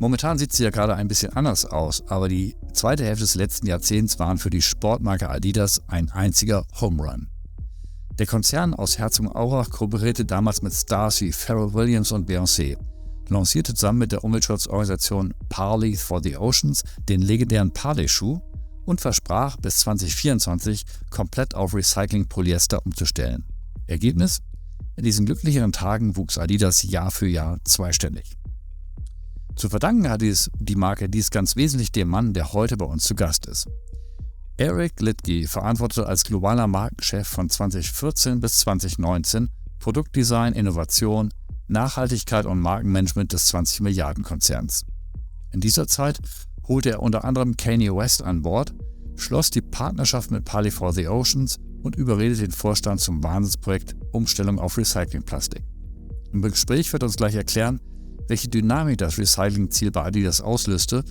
Momentan sieht es ja gerade ein bisschen anders aus, aber die zweite Hälfte des letzten Jahrzehnts waren für die Sportmarke Adidas ein einziger Home Run. Der Konzern aus Herzogenaurach kooperierte damals mit Stars wie Pharrell Williams und Beyoncé, lancierte zusammen mit der Umweltschutzorganisation Parley for the Oceans den legendären Parley-Schuh und versprach, bis 2024 komplett auf Recycling-Polyester umzustellen. Ergebnis? In diesen glücklicheren Tagen wuchs Adidas Jahr für Jahr zweistellig. Zu verdanken hat die Marke dies ganz wesentlich dem Mann, der heute bei uns zu Gast ist. Eric Liedtke verantwortete als globaler Markenchef von 2014 bis 2019 Produktdesign, Innovation, Nachhaltigkeit und Markenmanagement des 20-Milliarden-Konzerns. In dieser Zeit holte er unter anderem Kanye West an Bord, schloss die Partnerschaft mit Parley for the Oceans und überredete den Vorstand zum Wahnsinnsprojekt Umstellung auf Recycling-Plastik. Im Gespräch wird uns gleich erklären, welche Dynamik das Recycling-Ziel bei Adidas auslöste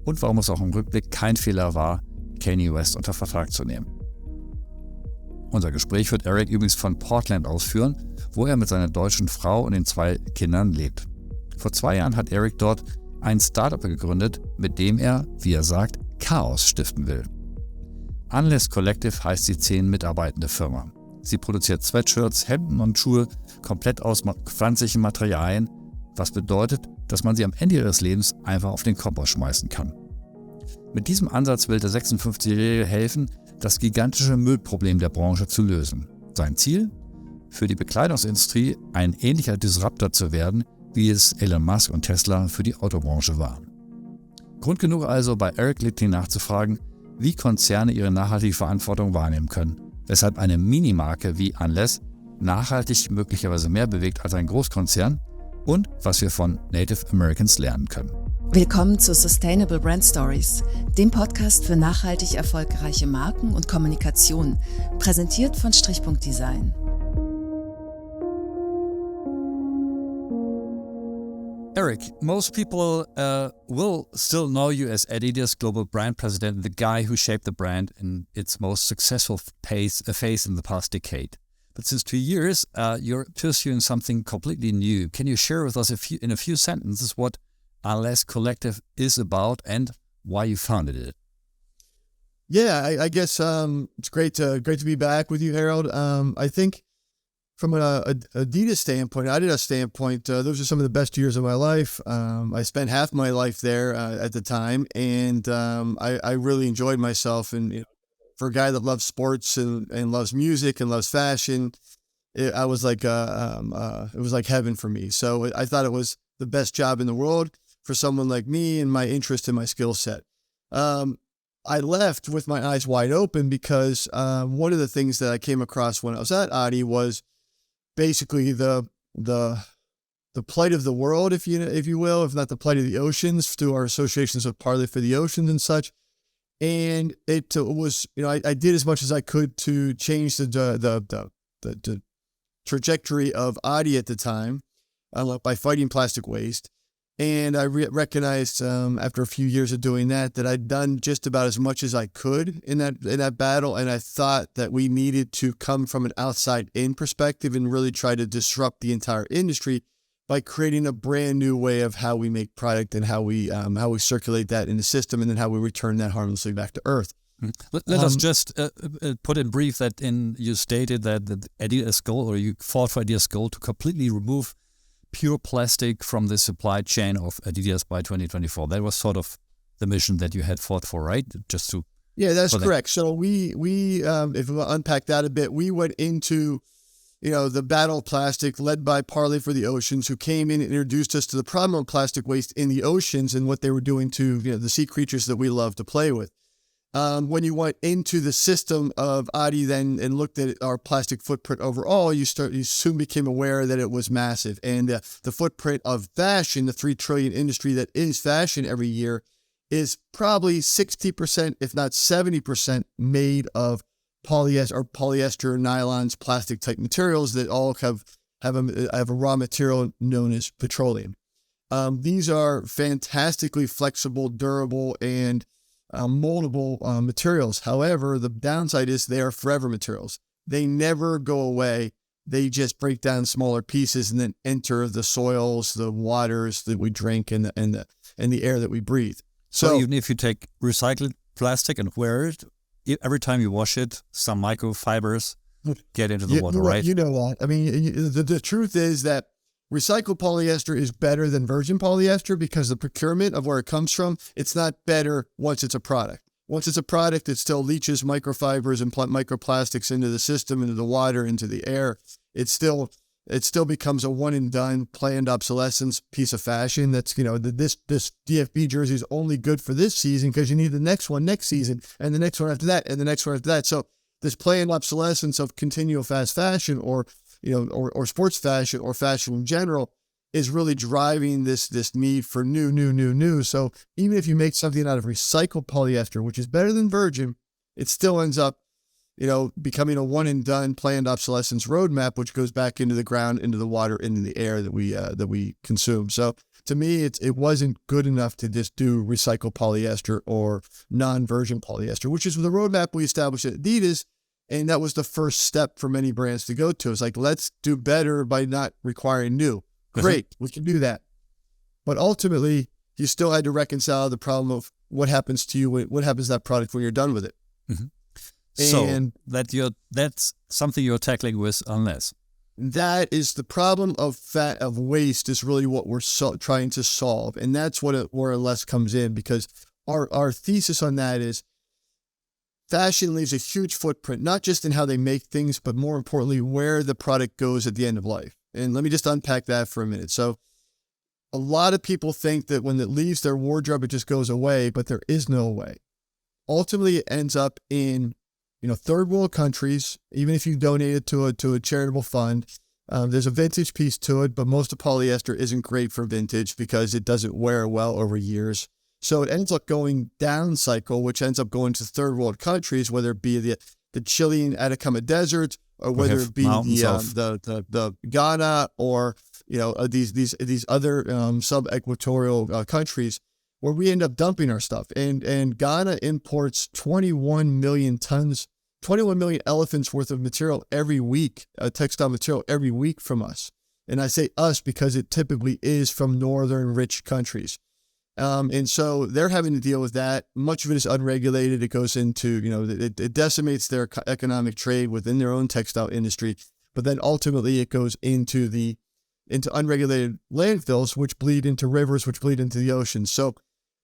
und warum es auch im Rückblick kein Fehler war, Kanye West unter Vertrag zu nehmen. Unser Gespräch wird Eric übrigens von Portland ausführen, wo er mit seiner deutschen Frau und den 2 Kindern lebt. Vor 2 Jahren hat Eric dort ein Startup gegründet, mit dem er, wie er sagt, Chaos stiften will. Unless Collective heißt die 10 mitarbeitende Firma. Sie produziert Sweatshirts, Hemden und Schuhe komplett aus pflanzlichen Materialien, was bedeutet, dass man sie am Ende ihres Lebens einfach auf den Kompost schmeißen kann. Mit diesem Ansatz will der 56-Jährige helfen, das gigantische Müllproblem der Branche zu lösen. Sein Ziel? Für die Bekleidungsindustrie ein ähnlicher Disruptor zu werden, wie es Elon Musk und Tesla für die Autobranche waren. Grund genug also, bei Eric Liedtke nachzufragen, wie Konzerne ihre nachhaltige Verantwortung wahrnehmen können, weshalb eine Minimarke wie Unless nachhaltig möglicherweise mehr bewegt als ein Großkonzern und was wir von Native Americans lernen können. Willkommen zu Sustainable Brand Stories, dem Podcast für nachhaltig erfolgreiche Marken und Kommunikation, präsentiert von Strichpunkt-Design. Eric, most people will still know you as Adidas Global Brand President, the guy who shaped the brand in its most successful phase in the past decade. But since 2 years, you're pursuing something completely new. Can you share with us in a few sentences what Unless Collective is about and why you founded it? Yeah, I guess it's great to be back with you, Harold. I think from an Adidas standpoint, those are some of the best years of my life. I spent half my life there at the time, and I really enjoyed myself. And for a guy that loves sports and loves music and loves fashion, it was like heaven for me. So I thought it was the best job in the world for someone like me and my interest and my skill set. I left with my eyes wide open because one of the things that I came across when I was at Adi was basically the plight of the world, if you will, if not the plight of the oceans, through our associations with Parley for the Oceans and such. And it was, I did as much as I could to change the trajectory of Adi at the time by fighting plastic waste. And I recognized after a few years of doing that I'd done just about as much as I could in that battle. And I thought that we needed to come from an outside-in perspective and really try to disrupt the entire industry by creating a brand new way of how we make product and how we circulate that in the system, and then how we return that harmlessly back to Earth. Let us just put in brief that you stated that the Adidas goal, or you fought for Adidas goal, to completely remove pure plastic from the supply chain of Adidas by 2024. That was sort of the mission that you had fought for, right? Yeah, that's correct. So we if we unpack that a bit, we went into the battle of plastic led by Parley for the Oceans, who came in and introduced us to the problem of plastic waste in the oceans and what they were doing to the sea creatures that we love to play with. When you went into the system of Adi then and looked at our plastic footprint overall, you soon became aware that it was massive. And the footprint of fashion, the 3 trillion industry that is fashion every year, is probably 60%, if not 70%, made of polyester, nylons, plastic type materials that all have a raw material known as petroleum. These are fantastically flexible, durable, and moldable materials. However, the downside is they are forever materials. They never go away they just break down smaller pieces and then enter the soils, the waters that we drink, and the air that we breathe. So even if you take recycled plastic and wear it, every time you wash it, some microfibers get into the water, right? You know what? I mean, the truth is that recycled polyester is better than virgin polyester because the procurement of where it comes from, it's not better once it's a product. Once it's a product, it still leaches microfibers and microplastics into the system, into the water, into the air. It still becomes a one and done, planned obsolescence piece of fashion. That's, this DFB jersey is only good for this season because you need the next one next season and the next one after that and the next one after that. So this planned obsolescence of continual fast fashion or sports fashion or fashion in general is really driving this need for new. So even if you make something out of recycled polyester, which is better than virgin, it still ends up, becoming a one and done planned obsolescence roadmap, which goes back into the ground, into the water, into the air that we consume. So to me, it wasn't good enough to just do recycled polyester or non-virgin polyester, which is the roadmap we established at Adidas. And that was the first step for many brands to go to. It's like, let's do better by not requiring new. Great, we can do that. But ultimately, you still had to reconcile the problem of what happens to you, what happens to that product when you're done with it. Mm-hmm. So that's something you're tackling with Unless. That is the problem of waste is really what we're trying to solve. And that's where Unless comes in, because our thesis on that is fashion leaves a huge footprint, not just in how they make things, but more importantly, where the product goes at the end of life. And let me just unpack that for a minute. So a lot of people think that when it leaves their wardrobe, it just goes away, but there is no way. Ultimately, it ends up in, third world countries. Even if you donate it to a charitable fund, there's a vintage piece to it, but most of polyester isn't great for vintage because it doesn't wear well over years. So it ends up going down cycle, which ends up going to third world countries, whether it be the Chilean Atacama Desert, or whether it be the Ghana or these other sub-equatorial countries where we end up dumping our stuff. And Ghana imports 21 million elephants worth of material every week, textile material every week from us. And I say us because it typically is from northern rich countries. And so they're having to deal with that. Much of it is unregulated. It goes into, it decimates their economic trade within their own textile industry. But then ultimately it goes into unregulated landfills, which bleed into rivers, which bleed into the ocean. So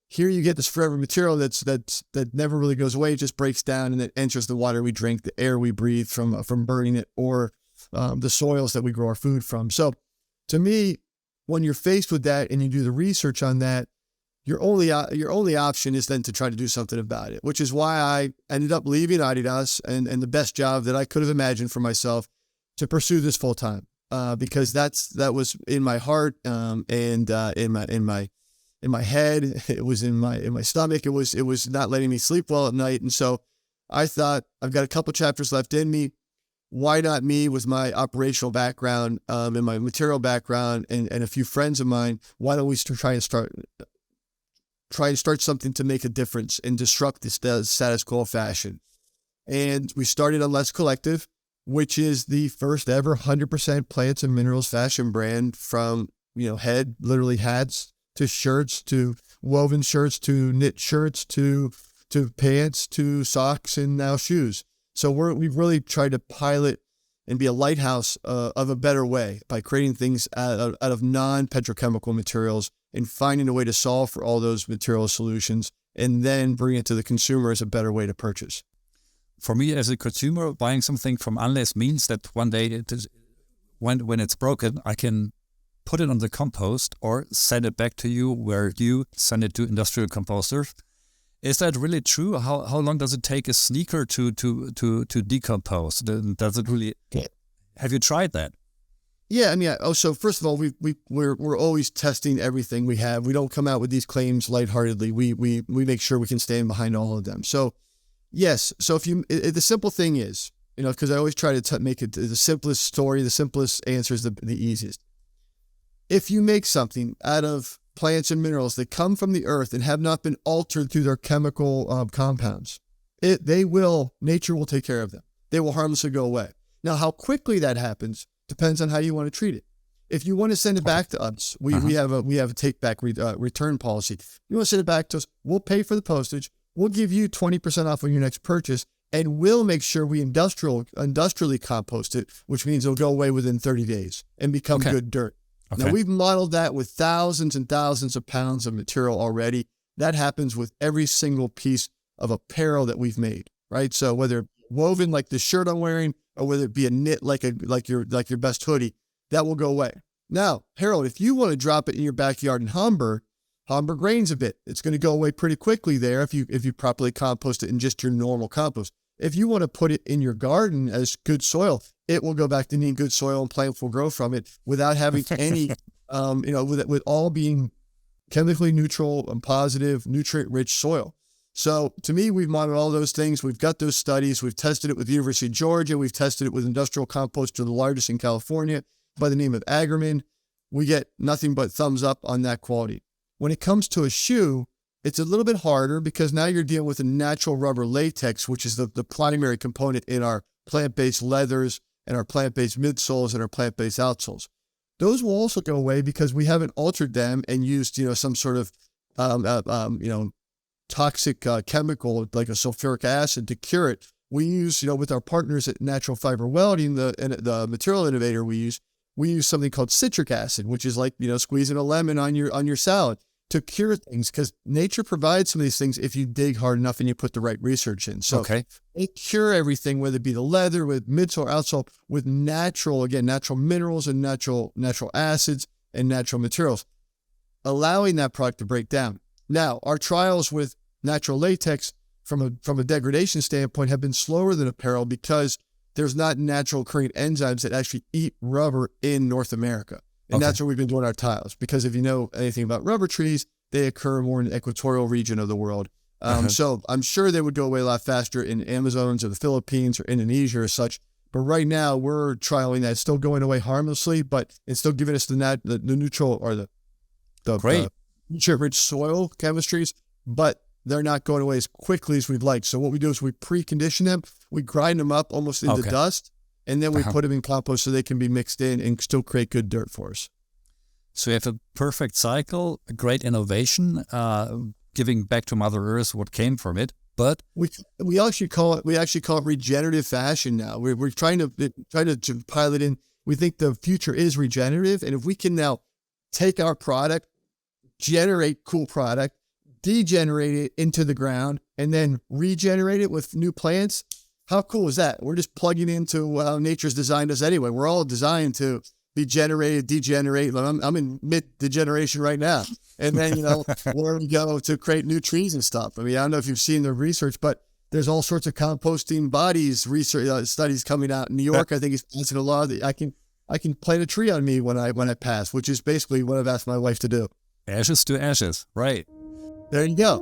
here you get this forever material that never really goes away. It just breaks down and it enters the water we drink, the air we breathe from burning it, or the soils that we grow our food from. So to me, when you're faced with that and you do the research on that, your only option is then to try to do something about it, which is why I ended up leaving Adidas and the best job that I could have imagined for myself to pursue this full time, because that was in my heart, and in my head, it was in my stomach. It was not letting me sleep well at night. And so I thought, I've got a couple chapters left in me. Why not me with my operational background and my material background and a few friends of mine? Why don't we try and start something to make a difference and disrupt the status quo of fashion? And we started Unless Collective, which is the first ever 100% plants and minerals fashion brand, from, literally hats to shirts, to woven shirts, to knit shirts, to pants, to socks, and now shoes. So we've really tried to pilot and be a lighthouse of a better way by creating things out of non-petrochemical materials and finding a way to solve for all those material solutions, and then bring it to the consumer as a better way to purchase. For me, as a consumer, buying something from Unless means that one day when it's broken, I can put it on the compost or send it back to you, where you send it to industrial composters. Is that really true? How long does it take a sneaker to decompose? Does it really? Have you tried that? Yeah, I mean, so first of all, we're always testing everything we have. We don't come out with these claims lightheartedly. We make sure we can stand behind all of them. So yes, so the simple thing is, because I always try to make it the simplest story, the simplest answer is the easiest. If you make something out of plants and minerals that come from the earth and have not been altered through their chemical compounds, nature will take care of them. They will harmlessly go away. Now, how quickly that happens depends on how you want to treat it. If you want to send it back to us, we have a take back return policy. If you want to send it back to us, we'll pay for the postage. We'll give you 20% off on your next purchase, and we'll make sure we industrially compost it, which means it'll go away within 30 days and become good dirt. Okay. Now, we've modeled that with thousands and thousands of pounds of material already. That happens with every single piece of apparel that we've made, right? So whether woven like the shirt I'm wearing, or whether it be a knit like your best hoodie, that will go away. Now, Harold, if you want to drop it in your backyard in Hamburg grains a bit. It's going to go away pretty quickly there if you properly compost it in just your normal compost. If you want to put it in your garden as good soil, it will go back to being good soil and plants will grow from it without having any, with all being chemically neutral and positive, nutrient-rich soil. So to me, we've modeled all those things. We've got those studies. We've tested it with the University of Georgia. We've tested it with industrial composter, the largest in California, by the name of Agerman. We get nothing but thumbs up on that quality. When it comes to a shoe, it's a little bit harder because now you're dealing with a natural rubber latex, which is the primary component in our plant-based leathers and our plant-based midsoles and our plant-based outsoles. Those will also go away because we haven't altered them and used, some sort of, toxic chemical like a sulfuric acid to cure it. We use, with our partners at Natural Fiber Welding, the material innovator we use something called citric acid, which is like, squeezing a lemon on your salad to cure things, because nature provides some of these things if you dig hard enough and you put the right research in. So they cure everything, whether it be the leather, with midsole, outsole, with natural minerals and natural acids and natural materials, allowing that product to break down. Now, our trials with natural latex from a degradation standpoint have been slower than apparel because there's not natural occurring enzymes that actually eat rubber in North America. And that's where we've been doing our tiles, because if you know anything about rubber trees, they occur more in the equatorial region of the world. So I'm sure they would go away a lot faster in Amazons or the Philippines or Indonesia or such. But right now we're trialing that. It's still going away harmlessly, but it's still giving us the neutral or the nutrient-rich soil chemistries, but they're not going away as quickly as we'd like. So what we do is we precondition them, we grind them up almost into dust, and then we put them in compost so they can be mixed in and still create good dirt for us. So you have a perfect cycle, a great innovation, giving back to Mother Earth what came from it. But we actually call it regenerative fashion now. We're trying to pilot in. We think the future is regenerative, and if we can now take our product, generate cool product, degenerate it into the ground, and then regenerate it with new plants, how cool is that? We're just plugging into how nature's designed us anyway. We're all designed to be generated, degenerate. I'm in mid-degeneration right now. And then, where we go to create new trees and stuff. I mean, I don't know if you've seen the research, but there's all sorts of composting bodies, research studies coming out. In New York, I think it's passing a law that I can plant a tree on me when I pass, which is basically what I've asked my wife to do. Ashes to ashes, right. There you go.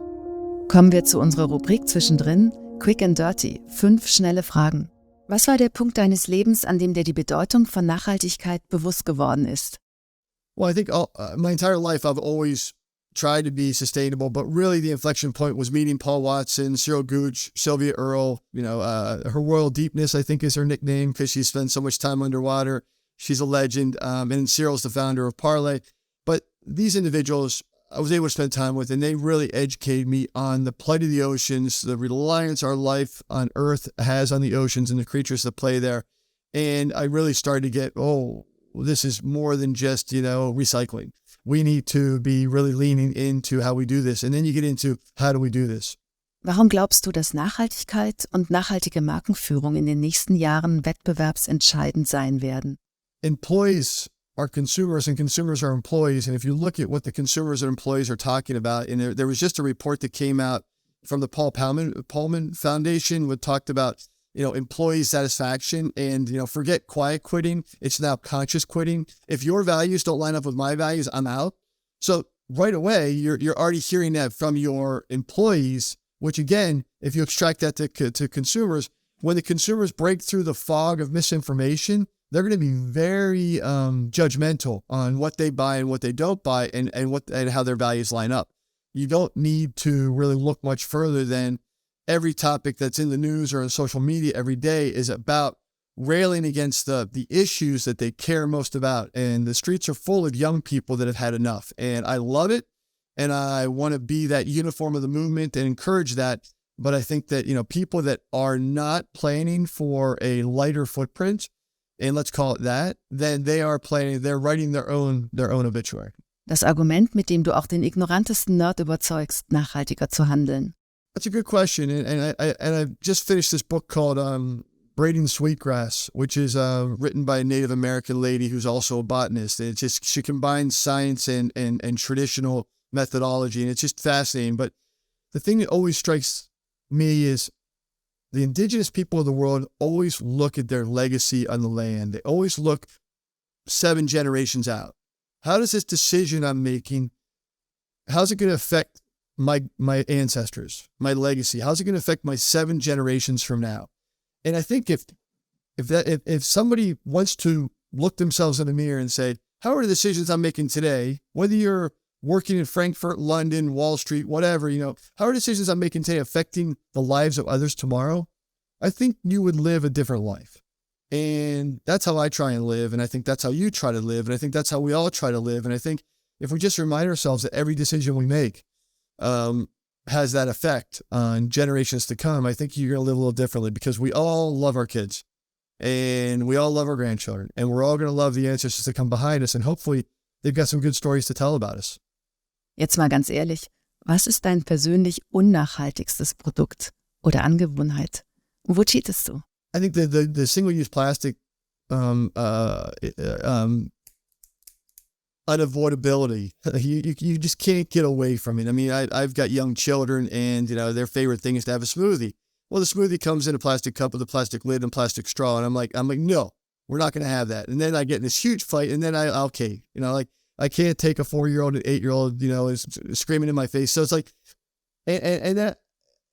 Kommen wir zu unserer Rubrik zwischendrin, Quick and Dirty, 5 schnelle Fragen. Was war der Punkt deines Lebens, an dem dir die Bedeutung von Nachhaltigkeit bewusst geworden ist? Well, I think my entire life I've always tried to be sustainable, but really the inflection point was meeting Paul Watson, Cyril Gooch, Sylvia Earle. Her Royal Deepness, I think, is her nickname because she spends so much time underwater. She's a legend. And Cyril's the founder of Parley. But these individuals I was able to spend time with, and they really educated me on the plight of the oceans, the reliance our life on Earth has on the oceans and the creatures that play there. And I really started to get, this is more than just, recycling. We need to be really leaning into how we do this. And then you get into, how do we do this? Warum glaubst du, dass Nachhaltigkeit und nachhaltige Markenführung in den nächsten Jahren wettbewerbsentscheidend sein werden? Employees are consumers and consumers are employees. And if you look at what the consumers and employees are talking about, and there was just a report that came out from the Paul Pullman Foundation that talked about, employee satisfaction and, forget quiet quitting. It's now conscious quitting. If your values don't line up with my values, I'm out. So right away, you're already hearing that from your employees, which again, if you extract that to consumers, when the consumers break through the fog of misinformation, they're going to be very judgmental on what they buy and what they don't buy and how their values line up. You don't need to really look much further than every topic that's in the news or on social media every day is about railing against the issues that they care most about. And the streets are full of young people that have had enough. And I love it. And I want to be that uniform of the movement and encourage that. But I think that, people that are not planning for a lighter footprint, and let's call it that, then they're writing their own obituary. Das Argument, mit dem du auch den ignorantesten Nerd überzeugst, nachhaltiger zu handeln. That's a good question. And I just finished this book called Braiding Sweetgrass, which is written by a Native American lady who's also a botanist. And she combines science and traditional methodology, and it's just fascinating. But the thing that always strikes me is the indigenous people of the world always look at their legacy on the land. They always look 7 generations out. How does this decision I'm making, how's it going to affect my ancestors, my legacy? How's it going to affect my 7 generations from now? And I think if somebody wants to look themselves in the mirror and say, how are the decisions I'm making today, whether you're working in Frankfurt, London, Wall Street, whatever, how are decisions I'm making today affecting the lives of others tomorrow? I think you would live a different life. And that's how I try and live. And I think that's how you try to live. And I think that's how we all try to live. And I think if we just remind ourselves that every decision we make has that effect on generations to come, I think you're going to live a little differently, because we all love our kids and we all love our grandchildren, and we're all going to love the ancestors that come behind us. And hopefully they've got some good stories to tell about us. Jetzt mal ganz ehrlich, was ist dein persönlich unnachhaltigstes Produkt oder Angewohnheit? Wo cheatest du? I think the single-use plastic unavoidability. You just can't get away from it. I mean, I've got young children, and their favorite thing is to have a smoothie. Well, the smoothie comes in a plastic cup with a plastic lid and plastic straw, and I'm like, no, we're not going to have that. And then I get in this huge fight, and then I can't take a 4-year-old and 8-year-old, is screaming in my face. So it's like, and that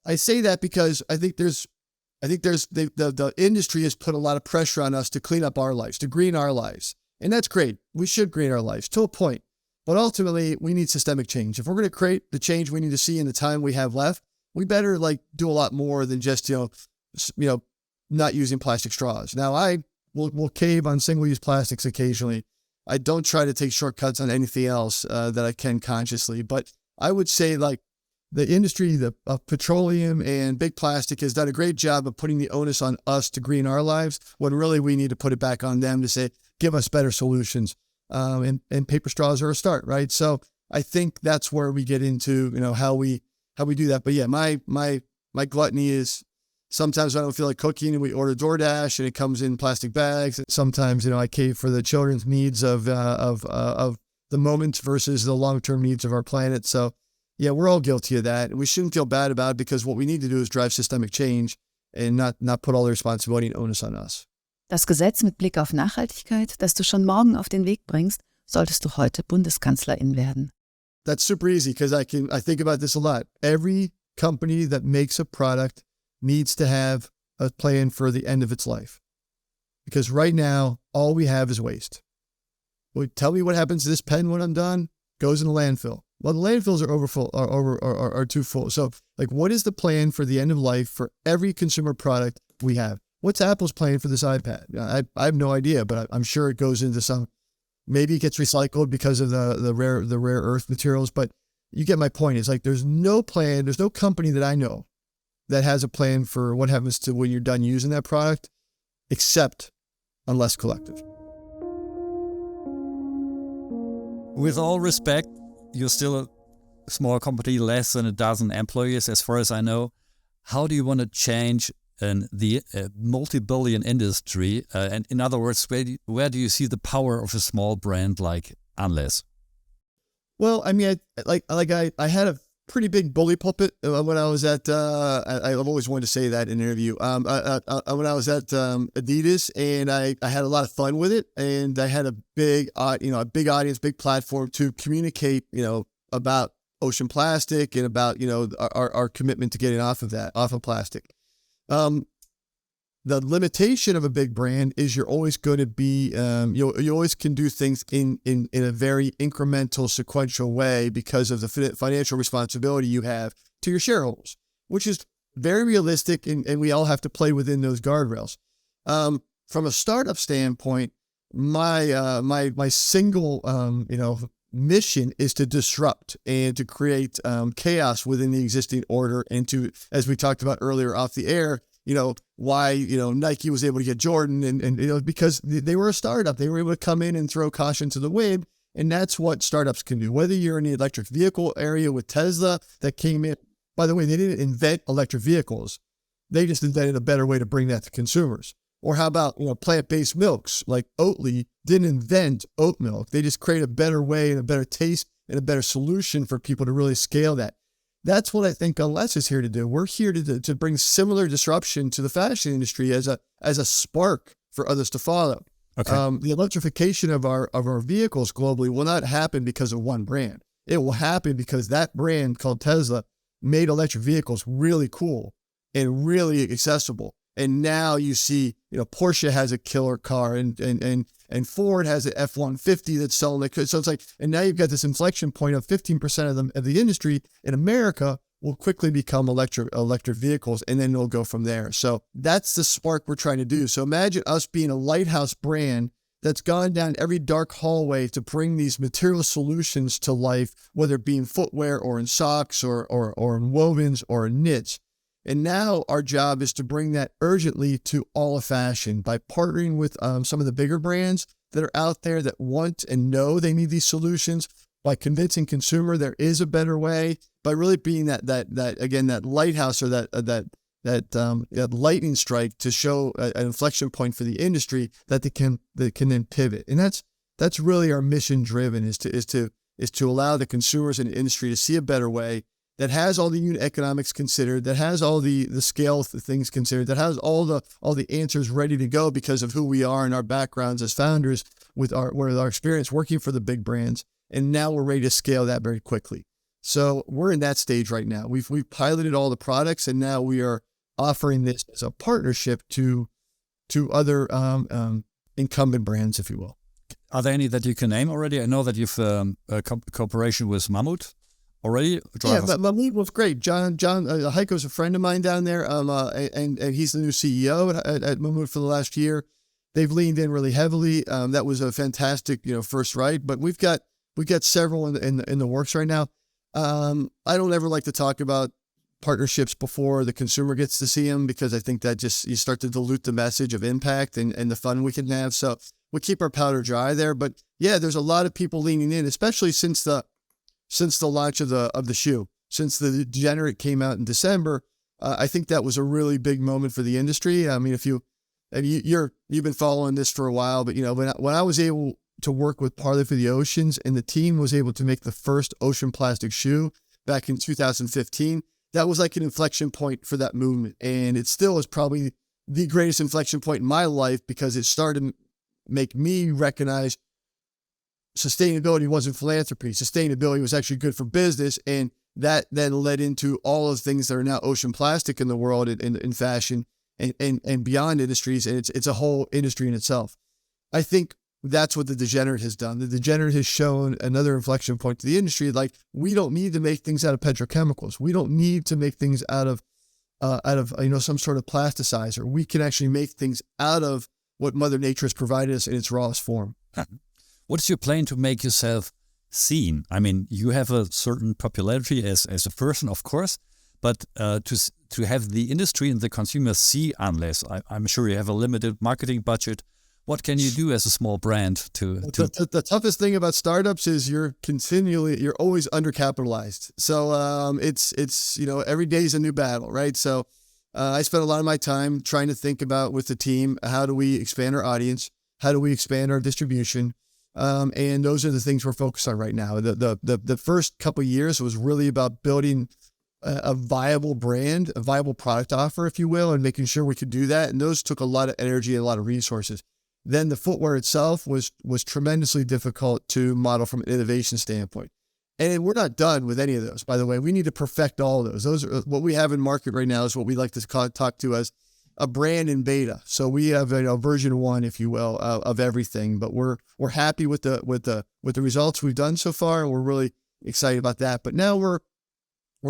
I say that because I think the industry has put a lot of pressure on us to clean up our lives, to green our lives. And that's great. We should green our lives to a point. But ultimately, we need systemic change. If we're going to create the change we need to see in the time we have left, we better do a lot more than just, not using plastic straws. Now, I will cave on single-use plastics occasionally. I don't try to take shortcuts on anything else that I can consciously. But I would say the industry of petroleum and big plastic has done a great job of putting the onus on us to green our lives, when really we need to put it back on them to say, give us better solutions. And paper straws are a start, right? So I think that's where we get into, how we do that. But yeah, my gluttony is sometimes I don't feel like cooking and we order DoorDash and it comes in plastic bags. Sometimes, I cave for the children's needs of the moment versus the long-term needs of our planet. So yeah, we're all guilty of that. And we shouldn't feel bad about it, because what we need to do is drive systemic change and not put all the responsibility and onus on us. Das Gesetz mit Blick auf Nachhaltigkeit, das du schon morgen auf den Weg bringst, solltest du heute Bundeskanzlerin werden. That's super easy, because I think about this a lot. Every company that makes a product needs to have a plan for the end of its life. Because right now, all we have is waste. Well, tell me what happens to this pen when I'm done? Goes in the landfill. Well, the landfills are too full. So, what is the plan for the end of life for every consumer product we have? What's Apple's plan for this iPad? I have no idea, but I'm sure it goes into some. Maybe it gets recycled because of the rare earth materials. But you get my point. It's there's no plan. There's no company that I know that has a plan for what happens to when you're done using that product, except Unless Collective. With all respect, you're still a small company, less than a dozen employees, as far as I know. How do you want to change the multi-billion industry? And in other words, where do you see the power of a small brand like Unless? Well, I mean, I had a pretty big bully pulpit when I was at. I've always wanted to say that in an interview. When I was at Adidas, and I had a lot of fun with it, and I had a big audience, big platform to communicate, about ocean plastic and about our commitment to getting off of plastic. The limitation of a big brand is you're always going to be, you always can do things in a very incremental, sequential way because of the financial responsibility you have to your shareholders, which is very realistic, and we all have to play within those guardrails. from a startup standpoint, my single mission is to disrupt and to create chaos within the existing order, and to, as we talked about earlier off the air, why Nike was able to get Jordan, and because they were a startup, they were able to come in and throw caution to the wind, and that's what startups can do. Whether you're in the electric vehicle area with Tesla that came in, by the way, they didn't invent electric vehicles, they just invented a better way to bring that to consumers. Or how about, plant-based milks? Like Oatly didn't invent oat milk. They just create a better way and a better taste and a better solution for people to really scale that. That's what I think Unless is here to do. We're here to bring similar disruption to the fashion industry as a spark for others to follow. Okay. The electrification of our vehicles globally will not happen because of one brand. It will happen because that brand called Tesla made electric vehicles really cool and really accessible. And now you see, Porsche has a killer car, and Ford has an F-150 that's selling like, so it's like, and now you've got this inflection point of 15% of the industry in America will quickly become electric vehicles, and then it'll go from there. So that's the spark we're trying to do. So imagine us being a lighthouse brand that's gone down every dark hallway to bring these material solutions to life, whether it be in footwear or in socks or in wovens or in knits. And now our job is to bring that urgently to all of fashion by partnering with some of the bigger brands that are out there that want and know they need these solutions, by convincing consumer there is a better way, by really being that lighthouse, or that lightning strike to show an inflection point for the industry that they can then pivot. And that's really our mission driven, is to allow the consumers in the industry to see a better way that has all the unit economics considered, that has all the scale things considered, that has all the answers ready to go because of who we are and our backgrounds as founders with our experience working for the big brands. And now we're ready to scale that very quickly. So we're in that stage right now. We've piloted all the products, and now we are offering this as a partnership to other incumbent brands, if you will. Are there any that you can name already? I know that you've a cooperation with Mammut already. Yeah, but Mammut was great. John Heiko's a friend of mine down there, and he's the new CEO at Mammut for the last year. They've leaned in really heavily. That was a fantastic, first ride. But we've got several in the works right now. I don't ever like to talk about partnerships before the consumer gets to see them, because I think that you start to dilute the message of impact and the fun we can have. So we keep our powder dry there. But yeah, there's a lot of people leaning in, especially since the launch of the shoe, since the Degenerate came out in December. I think that was a really big moment for the industry. I mean, you've been following this for a while, but when I was able to work with Parley for the Oceans, and the team was able to make the first ocean plastic shoe back in 2015, that was like an inflection point for that movement. And it still is probably the greatest inflection point in my life, because it started to make me recognize sustainability wasn't philanthropy. Sustainability was actually good for business. And that then led into all of the things that are now ocean plastic in the world, in fashion and beyond industries. And it's a whole industry in itself. I think that's what the Degenerate has done. The Degenerate has shown another inflection point to the industry. Like, we don't need to make things out of petrochemicals. We don't need to make things out of some sort of plasticizer. We can actually make things out of what Mother Nature has provided us in its rawest form. What is your plan to make yourself seen? I mean, you have a certain popularity as a person, of course, but to have the industry and the consumer see Unless, I'm sure you have a limited marketing budget. What can you do as a small brand to... The toughest thing about startups is you're always undercapitalized. So it's every day is a new battle, right? So I spent a lot of my time trying to think about, with the team, how do we expand our audience? How do we expand our distribution? And those are the things we're focused on right now. The first couple of years was really about building a viable brand, a viable product offer, if you will, and making sure we could do that. And those took a lot of energy and a lot of resources. Then the footwear itself was tremendously difficult to model from an innovation standpoint. And we're not done with any of those, by the way. We need to perfect all of those. Those are what we have in market right now, is what we like to talk to as a brand in beta. So we have version 1, if you will, of everything. But we're happy with the results we've done so far, and we're really excited about that. But now we're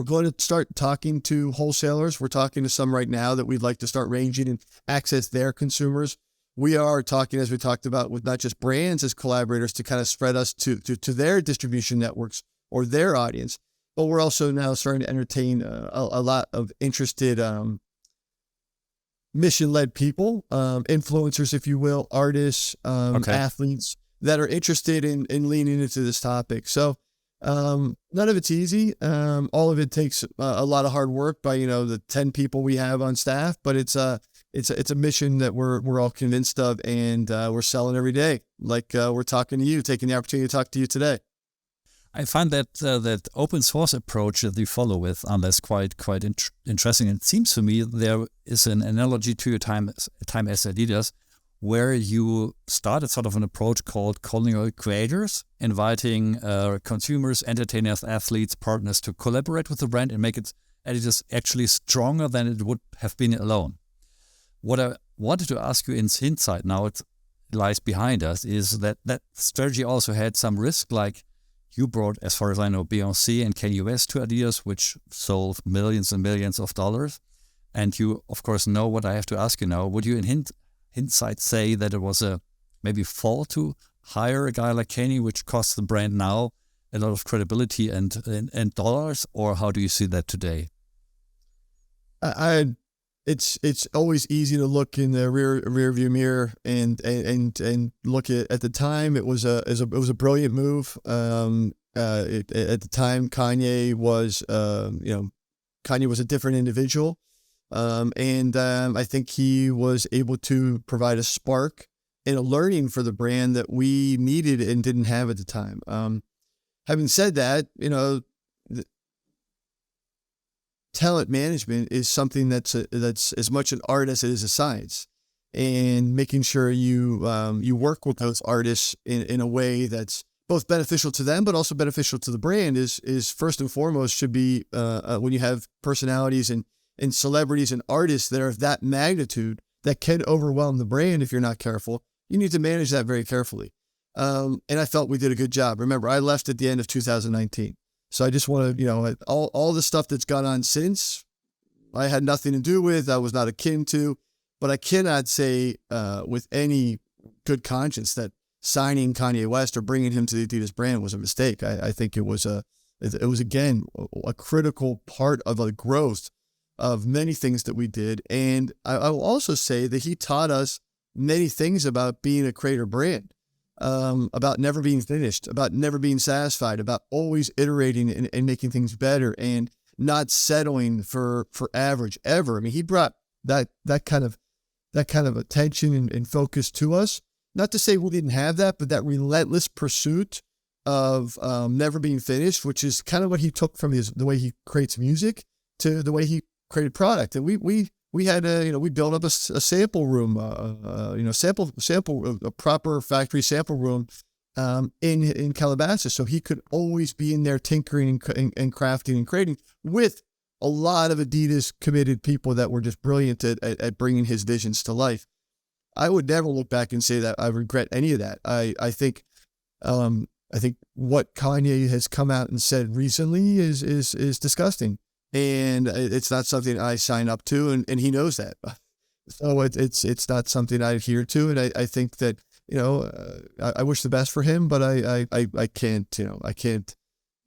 going to start talking to wholesalers. We're talking to some right now that we'd like to start ranging and access their consumers we are talking, as we talked about, with not just brands as collaborators to kind of spread us to their distribution networks or their audience, but we're also now starting to entertain a lot of interested mission-led people, influencers, if you will, artists, athletes that are interested in leaning into this topic. So none of it's easy. All of it takes a lot of hard work by, the 10 people we have on staff, but it's a mission that we're all convinced of, and we're selling every day. Like we're talking to you, taking the opportunity to talk to you today. I find that that open source approach that you follow with Andes quite interesting. It seems to me there is an analogy to your time as Adidas, where you started sort of an approach called culinary creators, inviting consumers, entertainers, athletes, partners to collaborate with the brand and make it Adidas actually stronger than it would have been alone. What I wanted to ask you in hindsight, now it lies behind us, is that strategy also had some risk, like you brought, as far as I know, Beyoncé and Kanye West to Adidas, which sold millions and millions of dollars. And you, of course, know what I have to ask you now. Would you, in hindsight, say that it was a maybe fault to hire a guy like Kanye, which costs the brand now a lot of credibility and dollars? Or how do you see that today? It's always easy to look in the rear view mirror and look at the time. It was a brilliant move. At the time, Kanye was a different individual, and I think he was able to provide a spark and a learning for the brand that we needed and didn't have at the time. Having said that, talent management is something that's as much an art as it is a science, and making sure you work with those artists in a way that's both beneficial to them but also beneficial to the brand is first and foremost should be when you have personalities and celebrities and artists that are of that magnitude that can overwhelm the brand if you're not careful. You need to manage that very carefully, and I felt we did a good job. Remember, I left at the end of 2019. So I just want to, all the stuff that's gone on since, I had nothing to do with, I was not akin to, but I cannot say with any good conscience that signing Kanye West or bringing him to the Adidas brand was a mistake. I think it was again, a critical part of the growth of many things that we did. And I will also say that he taught us many things about being a creator brand. About never being finished, about never being satisfied, about always iterating and making things better and not settling for average ever. I mean, he brought that kind of attention and focus to us. Not to say we didn't have that, but that relentless pursuit of never being finished, which is kind of what he took from the way he creates music to the way he created product. And we had we built up a sample room, a proper factory sample room in Calabasas, so he could always be in there tinkering and crafting and creating with a lot of Adidas committed people that were just brilliant at bringing his visions to life. I would never look back and say that I regret any of that. I think what Kanye has come out and said recently is disgusting. And it's not something I sign up to, and he knows that. So it's not something I adhere to, and I think that I wish the best for him, but I can't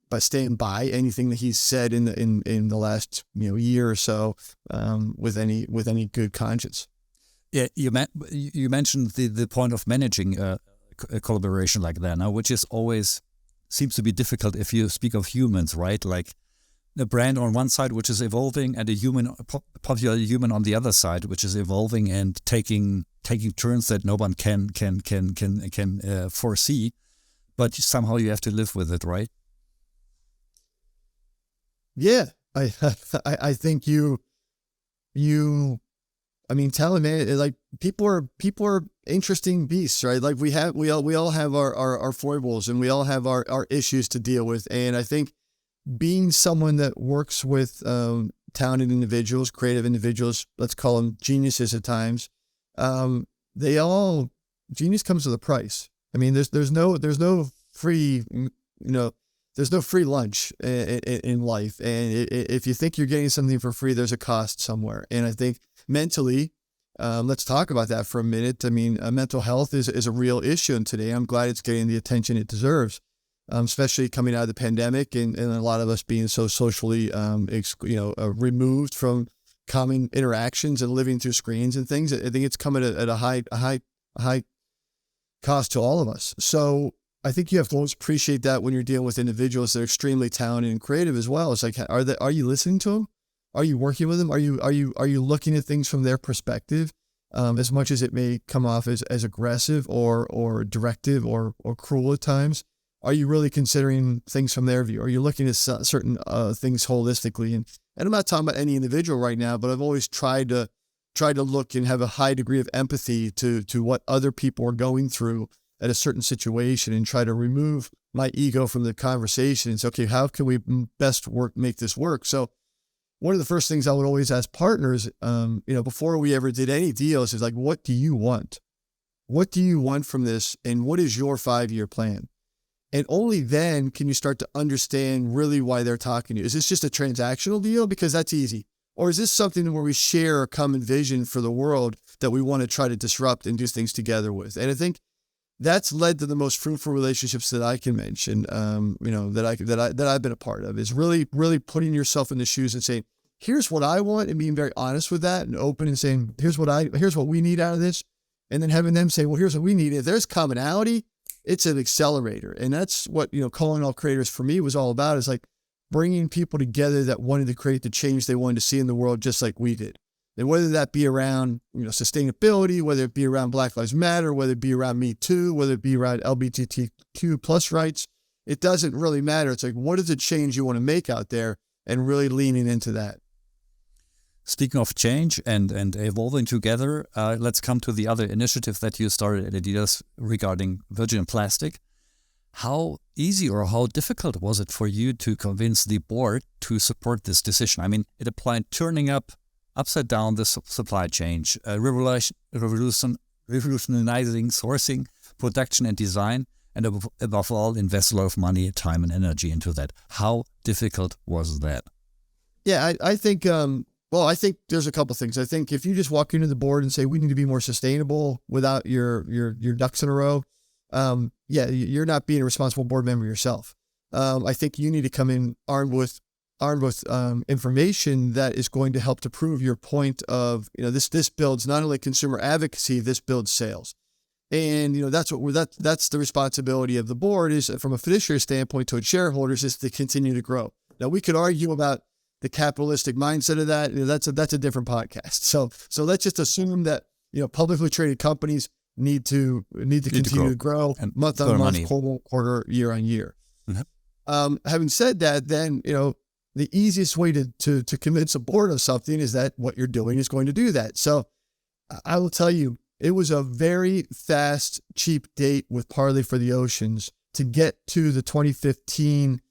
but stand by anything that he's said in the last year or so with any good conscience. Yeah, you mentioned the point of managing a collaboration like that now, which is always seems to be difficult if you speak of humans, right? Like a brand on one side which is evolving, and a popular human on the other side which is evolving and taking turns that no one can foresee, but somehow you have to live with it, right? Yeah, I think I mean, talent, man, like people are interesting beasts, right? Like we all have our foibles, and we all have our issues to deal with, and I think being someone that works with talented individuals, creative individuals, let's call them geniuses at times, genius comes with a price. I mean, there's no free, there's no free lunch in life. And if you think you're getting something for free, there's a cost somewhere. And I think mentally, Let's talk about that for a minute. I mean, mental health is a real issue, and today I'm glad it's getting the attention it deserves, especially coming out of the pandemic and a lot of us being so socially, removed from common interactions and living through screens and things. I think it's coming at a high cost to all of us. So I think you have to always appreciate that when you're dealing with individuals that are extremely talented and creative as well. It's like, are you listening to them? Are you working with them? Are you looking at things from their perspective? As much as it may come off as aggressive or directive or cruel at times, are you really considering things from their view? Are you looking at certain things holistically? And I'm not talking about any individual right now, but I've always tried to look and have a high degree of empathy to what other people are going through at a certain situation, and try to remove my ego from the conversation and say, okay, how can we best make this work? So one of the first things I would always ask partners, before we ever did any deals, is like, what do you want? What do you want from this? And what is your 5-year plan? And only then can you start to understand really why they're talking to you. Is this just a transactional deal? Because that's easy. Or is this something where we share a common vision for the world that we want to try to disrupt and do things together with? And I think that's led to the most fruitful relationships that I can mention, that I've been a part of, is really, really putting yourself in the shoes and saying, here's what I want, and being very honest with that and open and saying, here's what we need out of this. And then having them say, well, here's what we need. If there's commonality, it's an accelerator. And that's what, Calling All Creators for me was all about, is like bringing people together that wanted to create the change they wanted to see in the world, just like we did. And whether that be around, sustainability, whether it be around Black Lives Matter, whether it be around Me Too, whether it be around LGBTQ plus rights, it doesn't really matter. It's like, what is the change you want to make out there, and really leaning into that. Speaking of change and evolving together, let's come to the other initiative that you started at Adidas regarding virgin plastic. How easy or how difficult was it for you to convince the board to support this decision? I mean, it applied turning upside down the supply chain, revolutionizing sourcing, production and design, and above all, invest a lot of money, time and energy into that. How difficult was that? Yeah, I think, I think there's a couple things. I think if you just walk into the board and say, we need to be more sustainable without your ducks in a row, you're not being a responsible board member yourself. I think you need to come in armed with information that is going to help to prove your point of, this builds not only consumer advocacy, this builds sales. And, that's the responsibility of the board, is from a fiduciary standpoint to its shareholders, is to continue to grow. Now, we could argue about the capitalistic mindset of that. That's a different podcast. So let's just assume that, publicly traded companies need to continue to grow month on month, quarter, year on year. Mm-hmm. Having said that, then, the easiest way to convince a board of something is that what you're doing is going to do that. So I will tell you, it was a very fast, cheap date with Parley for the Oceans to get to the 2015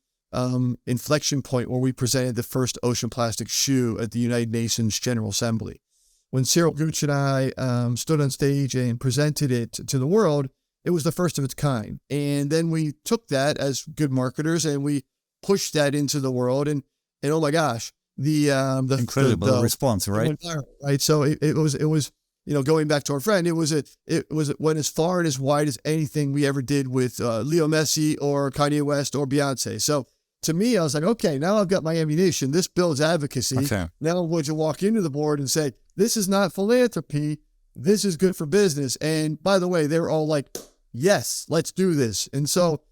inflection point where we presented the first ocean plastic shoe at the United Nations General Assembly. When Cyril Gooch and I stood on stage and presented it to the world, it was the first of its kind. And then we took that as good marketers and we pushed that into the world. And oh my gosh, the incredible response, right? Right. So it was going back to our friend, it went as far and as wide as anything we ever did with Leo Messi or Kanye West or Beyoncé. So to me, I was like, okay, now I've got my ammunition. This builds advocacy. Okay. Now would you walk into the board and say, this is not philanthropy. This is good for business. And by the way, they're all like, yes, let's do this. And so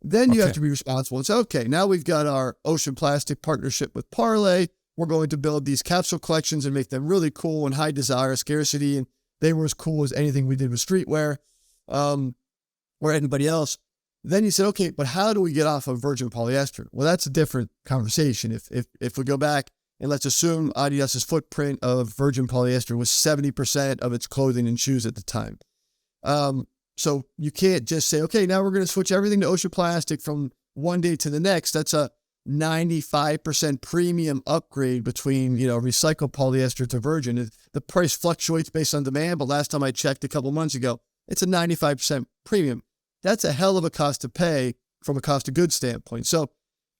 then you have to be responsible and say, okay, now we've got our ocean plastic partnership with Parley. We're going to build these capsule collections and make them really cool and high desire, scarcity. And they were as cool as anything we did with streetwear or anybody else. Then you said, okay, but how do we get off of virgin polyester? Well, that's a different conversation. If we go back and let's assume Adidas's footprint of virgin polyester was 70% of its clothing and shoes at the time. So you can't just say, okay, now we're going to switch everything to ocean plastic from one day to the next. That's a 95% premium upgrade between, recycled polyester to virgin. The price fluctuates based on demand, but last time I checked a couple months ago, it's a 95% premium. That's a hell of a cost to pay from a cost of goods standpoint. So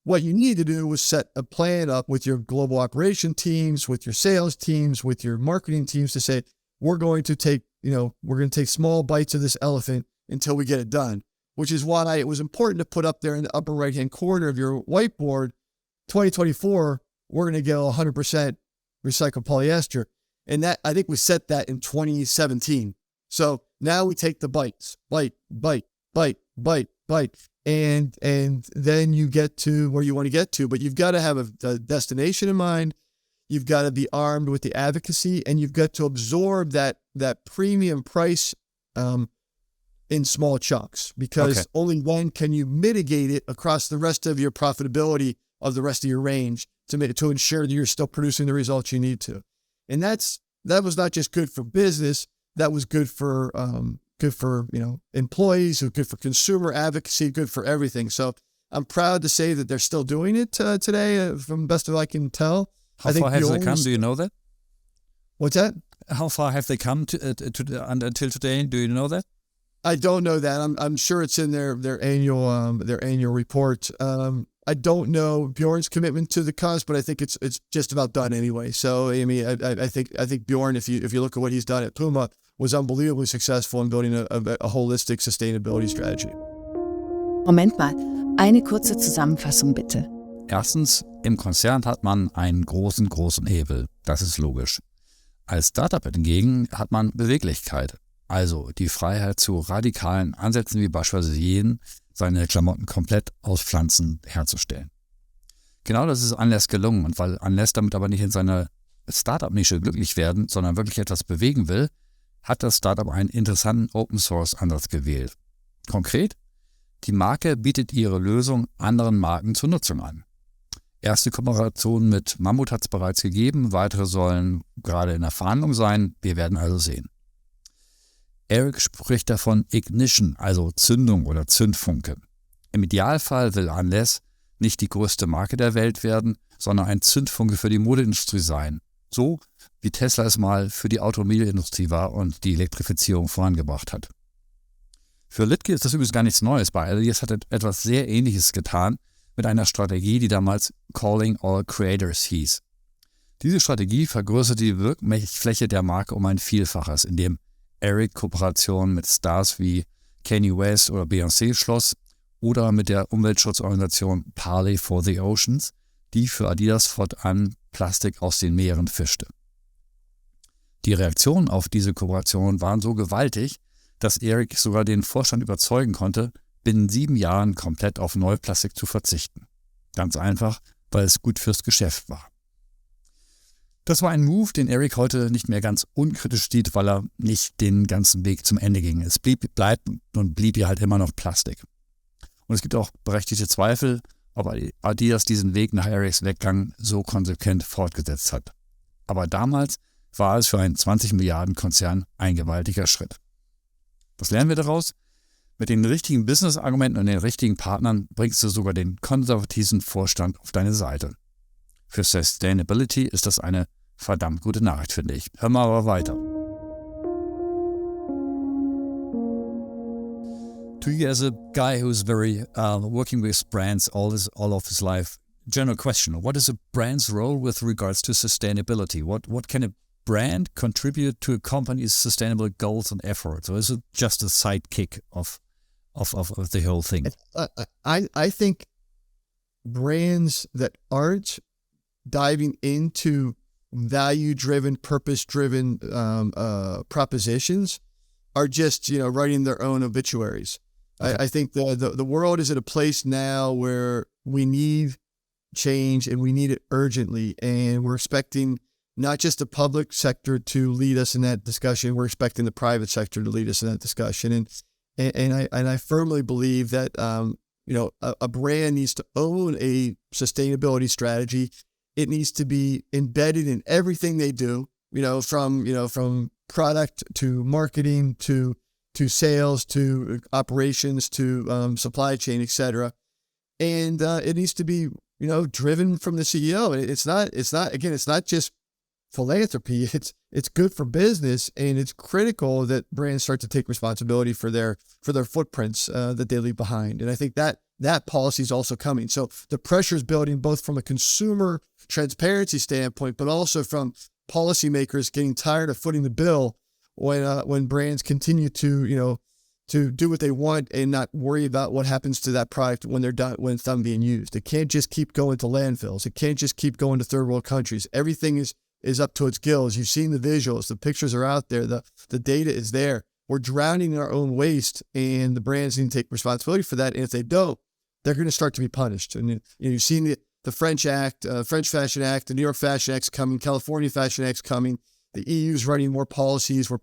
what you need to do is set a plan up with your global operation teams, with your sales teams, with your marketing teams to say, we're going to take small bites of this elephant until we get it done, which is why it was important to put up there in the upper right-hand corner of your whiteboard, 2024, we're going to get 100% recycled polyester. And that, I think we set that in 2017. So now we take the bites, bite, and then you get to where you want to get to, but you've got to have a destination in mind. You've got to be armed with the advocacy, and you've got to absorb that premium price in small chunks, because only then can you mitigate it across the rest of your profitability of the rest of your range to ensure that you're still producing the results you need to. And that was not just good for business. That was good for employees, good for consumer advocacy, good for everything. So I'm proud to say that they're still doing it today, from best of I can tell. How far have they come? Do you know that? What's that? How far have they come until today? Do you know that? I don't know that. I'm sure it's in their annual report. I don't know Bjorn's commitment to the cause, but I think it's just about done anyway. So I mean, I think Bjorn, if you look at what he's done at Puma, was unbelievably successful in building a holistic sustainability strategy. Moment mal, eine kurze Zusammenfassung bitte. Erstens, im Konzern hat man einen großen Hebel. Das ist logisch. Als Startup hingegen hat man Beweglichkeit. Also die Freiheit zu radikalen Ansätzen, wie beispielsweise jeden, seine Klamotten komplett aus Pflanzen herzustellen. Genau das ist Unless gelungen. Und weil Unless damit aber nicht in seiner Startup-Nische glücklich werden, sondern wirklich etwas bewegen will, hat das Startup einen interessanten Open-Source-Ansatz gewählt. Konkret, die Marke bietet ihre Lösung anderen Marken zur Nutzung an. Erste Kooperationen mit Mammut hat es bereits gegeben, weitere sollen gerade in der Verhandlung sein, wir werden also sehen. Eric spricht davon Ignition, also Zündung oder Zündfunke. Im Idealfall will Unless nicht die größte Marke der Welt werden, sondern ein Zündfunke für die Modeindustrie sein. So wie Tesla es mal für die Automobilindustrie war und die Elektrifizierung vorangebracht hat. Für Liedtke ist das übrigens gar nichts Neues. Bei Adidas hat er etwas sehr Ähnliches getan mit einer Strategie, die damals Calling All Creators hieß. Diese Strategie vergrößerte die Wirkfläche der Marke um ein Vielfaches, indem Eric Kooperationen mit Stars wie Kanye West oder Beyoncé schloss oder mit der Umweltschutzorganisation Parley for the Oceans, die für Adidas fortan Plastik aus den Meeren fischte. Die Reaktionen auf diese Kooperation waren so gewaltig, dass Eric sogar den Vorstand überzeugen konnte, binnen 7 Jahren komplett auf Neuplastik zu verzichten. Ganz einfach, weil es gut fürs Geschäft war. Das war ein Move, den Eric heute nicht mehr ganz unkritisch sieht, weil er nicht den ganzen Weg zum Ende ging. Es blieb ja halt immer noch Plastik. Und es gibt auch berechtigte Zweifel, ob Adidas diesen Weg nach Erics Weggang so konsequent fortgesetzt hat. Aber damals war es für einen 20 Milliarden Konzern ein gewaltiger Schritt. Was lernen wir daraus? Mit den richtigen Business-Argumenten und den richtigen Partnern bringst du sogar den konservativen Vorstand auf deine Seite. Für Sustainability ist das eine verdammt gute Nachricht, finde ich. Hör mal aber weiter. To you as a guy who's very working with brands all of his life, general question, what is a brand's role with regards to sustainability? What can a brand contribute to a company's sustainable goals and efforts? Or is it just a sidekick of the whole thing? I think brands that aren't diving into value-driven, purpose-driven propositions are just, writing their own obituaries. Okay. I think the world is at a place now where we need change and we need it urgently, and we're expecting not just the public sector to lead us in that discussion. We're expecting the private sector to lead us in that discussion, and I firmly believe that a brand needs to own a sustainability strategy. It needs to be embedded in everything they do. From product to marketing to sales to operations to supply chain, etc. And it needs to be driven from the CEO. It's not just philanthropy. It's good for business, and it's critical that brands start to take responsibility for their footprints that they leave behind. And I think that policy is also coming. So the pressure is building both from a consumer transparency standpoint, but also from policymakers getting tired of footing the bill when brands continue to do what they want and not worry about what happens to that product when it's done being used. It can't just keep going to landfills. It can't just keep going to third world countries. Everything is up to its gills. You've seen the visuals, the pictures are out there, the data is there. We're drowning in our own waste, and the brands need to take responsibility for that. And if they don't, they're going to start to be punished. And you've seen the French Fashion Act, the New York Fashion Act's coming, California Fashion Act's coming. The EU's running more policies where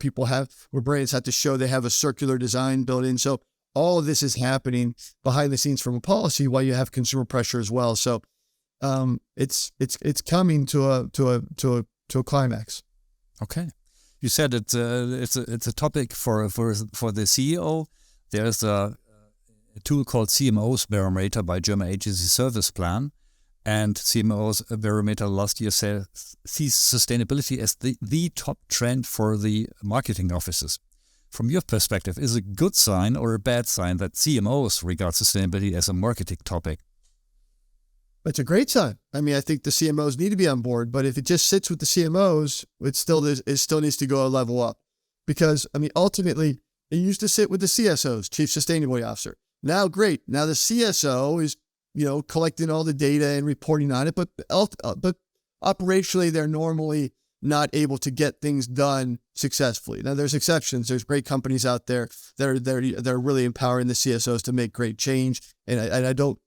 brands have to show they have a circular design built in. So all of this is happening behind the scenes from a policy while you have consumer pressure as well. So it's coming to a climax. Okay, you said it's a topic for the CEO. There's a tool called CMO's Barometer by German agency Service Plan. And CMO's Barometer last year sees sustainability as the top trend for the marketing offices. From your perspective, is it a good sign or a bad sign that CMOs regard sustainability as a marketing topic? It's a great sign. I mean, I think the CMOs need to be on board, but if it just sits with the CMOs, it still needs to go a level up. Because, I mean, ultimately, it used to sit with the CSOs, Chief Sustainability Officer. Now, great. Now the CSO is collecting all the data and reporting on it, but operationally, they're normally not able to get things done successfully. Now, there's exceptions. There's great companies out there that are really empowering the CSOs to make great change, and I don't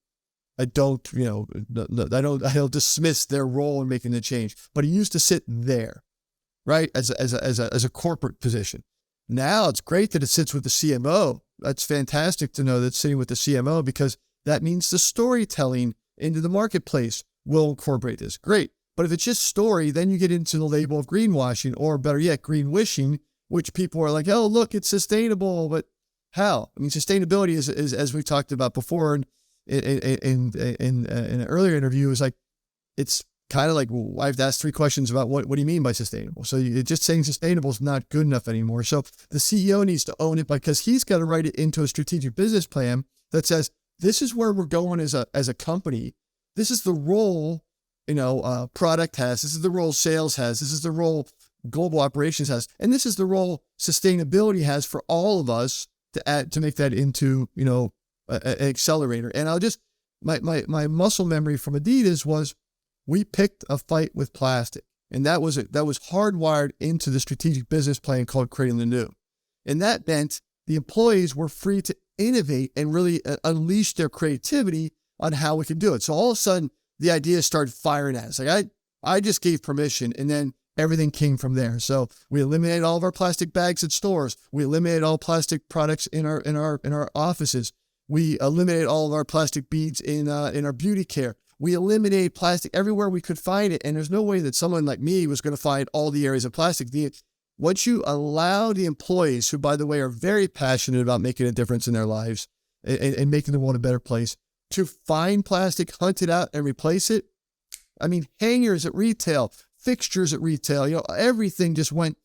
dismiss their role in making the change. But it used to sit there, right, as a corporate position. Now it's great that it sits with the CMO. That's fantastic to know that's sitting with the CMO, because that means the storytelling into the marketplace will incorporate this. Great. But if it's just story, then you get into the label of greenwashing, or better yet, greenwishing, which people are like, oh, look, it's sustainable. But how? I mean, sustainability is as we talked about before in an earlier interview, is like, it's kind of like, well, I have to ask 3 questions about what do you mean by sustainable? So just saying sustainable is not good enough anymore. So the CEO needs to own it, because he's got to write it into a strategic business plan that says, this is where we're going as a company. This is the role, product has. This is the role sales has. This is the role global operations has. And this is the role sustainability has for all of us to make that into, an accelerator. And my muscle memory from Adidas was, we picked a fight with plastic. And that was hardwired into the strategic business plan called Creating the New. And that meant the employees were free to innovate and really unleash their creativity on how we could do it. So all of a sudden, the ideas started firing at us. Like I just gave permission, and then everything came from there. So we eliminated all of our plastic bags at stores. We eliminated all plastic products in our offices. We eliminated all of our plastic beads in our beauty care. We eliminated plastic everywhere we could find it. And there's no way that someone like me was going to find all the areas of plastic. Once you allow the employees, who, by the way, are very passionate about making a difference in their lives and making the world a better place, to find plastic, hunt it out, and replace it. I mean, hangers at retail, fixtures at retail, everything just went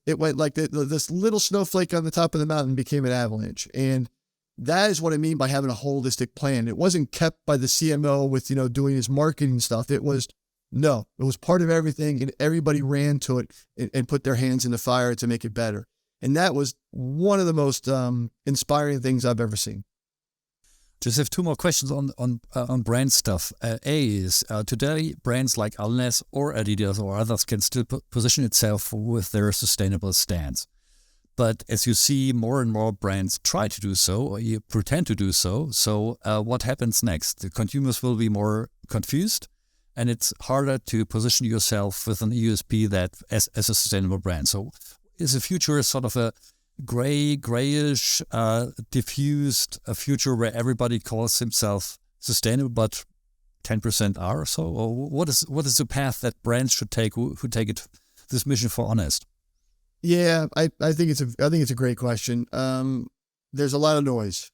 like this little snowflake on the top of the mountain became an avalanche. And that is what I mean by having a holistic plan. It wasn't kept by the CMO with, doing his marketing stuff. It was part of everything, and everybody ran to it and put their hands in the fire to make it better. And that was one of the most inspiring things I've ever seen. Just have 2 more questions on brand stuff. A is, today brands like Adidas or Adidas or others can still position itself with their sustainable stance. But as you see, more and more brands try to do so, or you pretend to do so. So what happens next? The consumers will be more confused, and it's harder to position yourself with an USP that as a sustainable brand. So is the future sort of a grayish, diffused a future where everybody calls himself sustainable, but 10% are so? Or what is the path that brands should take who take this mission for honest? Yeah, I think it's a great question. There's a lot of noise.